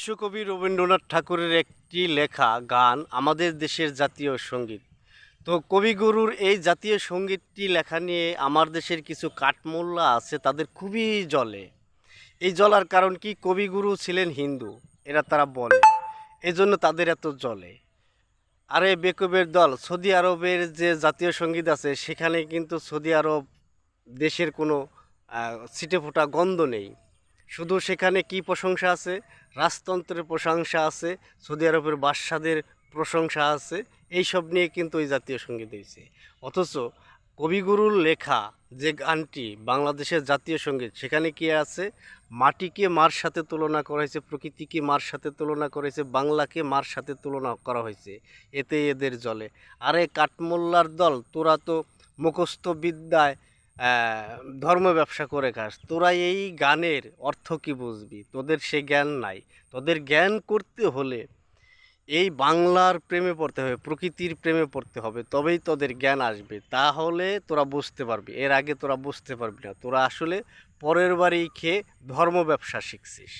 বিশ্বকবি রবীন্দ্রনাথ ঠাকুরের একটি লেখা গান আমাদের দেশের জাতীয় সঙ্গীত। তো কবিগুরুর এই জাতীয় সঙ্গীতটি লেখা নিয়ে আমার দেশের কিছু কাঠমোল্লা আছে, তাদের খুবই জ্বলে। এই জ্বলার কারণ কি, কবিগুরু ছিলেন হিন্দু, তারা বলে, এই জন্য তাদের এত জ্বলে। আরে বেকুবের দল, সৌদি আরবের যে জাতীয় সঙ্গীত আছে সেখানে কিন্তু সৌদি আরব দেশের কোনো ছিটেফোঁটা গন্ধ নেই। শুধু সেখানে কি প্রশংসা আছে? রাজতন্ত্রের প্রশংসা আছে, সৌদি আরবের বাদশাদের প্রশংসা আছে। এইসব নিয়ে কিন্তু ওই জাতীয় সঙ্গীত হয়েছে। অথচ কবিগুরুর লেখা যে গানটি বাংলাদেশের জাতীয় সঙ্গীত, সেখানে কি আছে? মাটিকে মার সাথে তুলনা করা হয়েছে, প্রকৃতিকে মার সাথে তুলনা করা হয়েছে, বাংলাকে মার সাথে তুলনা করা হয়েছে। এতে এদের জ্বলে। আরে কাঠমোল্লার দল, তোরা তো মুখস্থ বিদ্যায় ধর্ম ব্যবসা করে খাস, তোরা এই গানের অর্থ কি বুঝবি? তোদের সে জ্ঞান নাই। তোদের জ্ঞান করতে হলে এই বাংলার প্রেমে পড়তে হবে, প্রকৃতির প্রেমে পড়তে হবে, তবেই তোদের জ্ঞান আসবে। তাহলে তোরা বুঝতে পারবি, এর আগে তোরা বুঝতে পারবি না। তোরা আসলে পরের বাড়ি খেয়ে ধর্ম ব্যবসা শিখছিস।